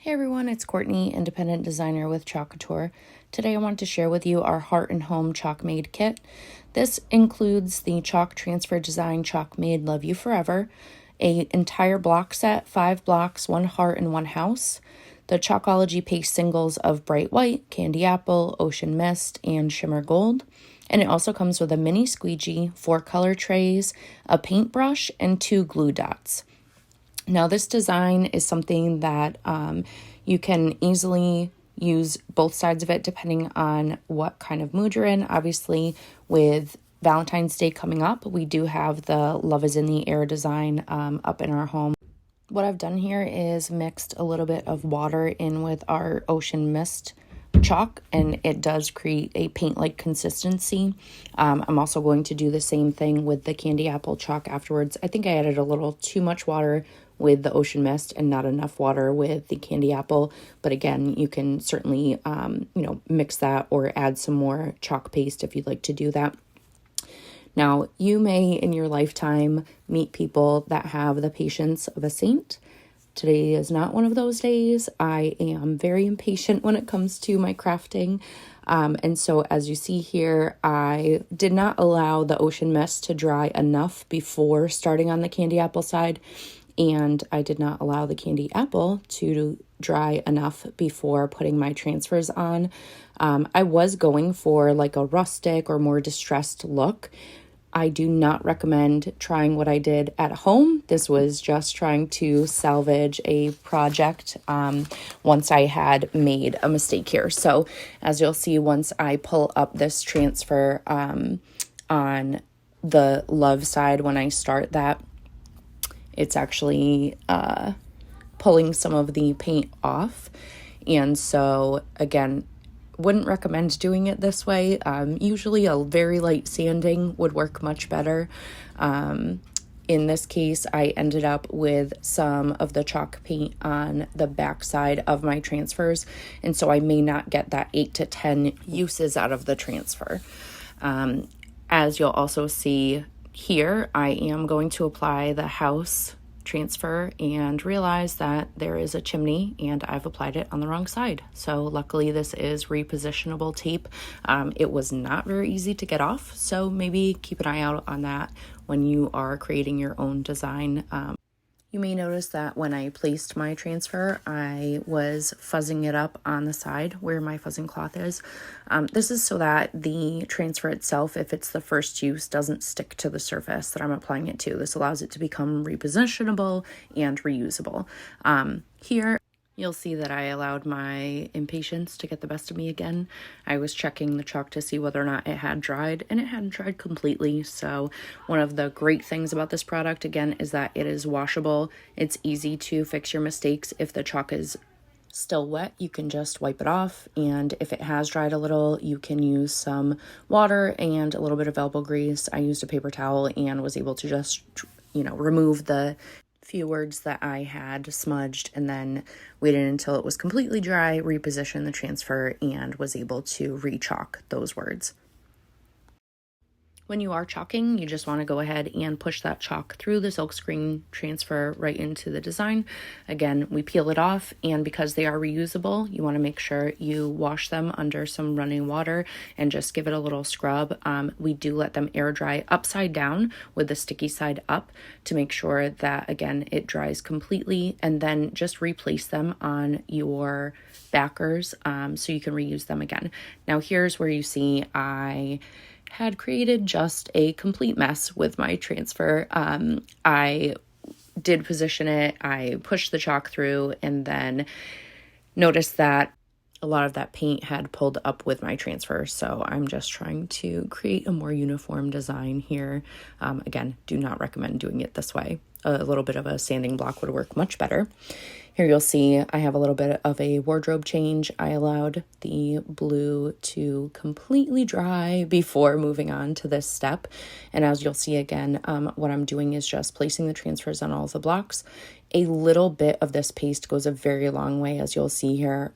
Hey everyone, it's Courtney, independent designer with Chalk Couture. Today I want to share with you our Heart and Home ChalkMade kit. This includes the Chalk Transfer Design ChalkMade Love You Forever, an entire block set, 5 blocks, 1 heart and 1 house, the Chalkology paste singles of Bright White, Candy Apple, Ocean Mist, and Shimmer Gold. And it also comes with a mini squeegee, 4 color trays, a paintbrush, and 2 glue dots. Now, this design is something that you can easily use both sides of it depending on what kind of mood you're in. Obviously, with Valentine's Day coming up, we do have the Love is in the Air design up in our home. What I've done here is mixed a little bit of water in with our Ocean Mist chalk, and it does create a paint-like consistency. I'm also going to do the same thing with the Candy Apple chalk afterwards. I think I added a little too much water with the Ocean Mist and not enough water with the Candy Apple, but again, you can certainly mix that or add some more chalk paste if you'd like to do that. Now, you may in your lifetime meet people that have the patience of a saint. Today is not one of those days. I am very impatient when it comes to my crafting. And so as you see here, I did not allow the Ocean Mist to dry enough before starting on the Candy Apple side. And I did not allow the Candy Apple to dry enough before putting my transfers on. I was going for like a rustic or more distressed look. I do not recommend trying what I did at home. This was just trying to salvage a project once I had made a mistake here. So as you'll see, once I pull up this transfer on the love side, when I start that, it's actually pulling some of the paint off. And so again, wouldn't recommend doing it this way. Usually a very light sanding would work much better. In this case, I ended up with some of the chalk paint on the back side of my transfers, and so I may not get that 8 to 10 uses out of the transfer. As you'll also see here, I am going to apply the house transfer and realize that there is a chimney and I've applied it on the wrong side. So luckily this is repositionable tape. It was not very easy to get off, so maybe keep an eye out on that when you are creating your own design. You may notice that when I placed my transfer, I was fuzzing it up on the side where my fuzzing cloth is. This is so that the transfer itself, if it's the first use, doesn't stick to the surface that I'm applying it to. This allows it to become repositionable and reusable. Here, you'll see that I allowed my impatience to get the best of me again. I was checking the chalk to see whether or not it had dried, and it hadn't dried completely. So one of the great things about this product, again, is that it is washable. It's easy to fix your mistakes. If the chalk is still wet, you can just wipe it off. And if it has dried a little, you can use some water and a little bit of elbow grease. I used a paper towel and was able to just, remove the few words that I had smudged, and then waited until it was completely dry, repositioned the transfer, and was able to re-chalk those words. When you are chalking, you just want to go ahead and push that chalk through the silkscreen transfer right into the design. Again, we peel it off, and because they are reusable, you want to make sure you wash them under some running water and just give it a little scrub. We do let them air dry upside down with the sticky side up to make sure that, again, it dries completely, and then just replace them on your backers so you can reuse them again. Now, here's where you see I had created just a complete mess with my transfer. I did position it, I pushed the chalk through, and then noticed that a lot of that paint had pulled up with my transfer. So I'm just trying to create a more uniform design here. Again, do not recommend doing it this way. A little bit of a sanding block would work much better. Here you'll see I have a little bit of a wardrobe change. I allowed the blue to completely dry before moving on to this step. And as you'll see again, what I'm doing is just placing the transfers on all of the blocks. A little bit of this paste goes a very long way, as you'll see here.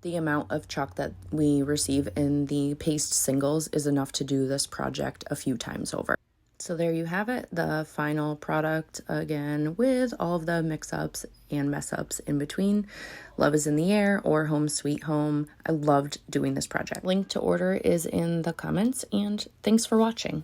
The amount of chalk that we receive in the paste singles is enough to do this project a few times over. So there you have it, the final product, again, with all of the mix-ups and mess ups in between. Love is in the Air or Home Sweet Home. I loved doing this project. Link to order is in the comments, and thanks for watching.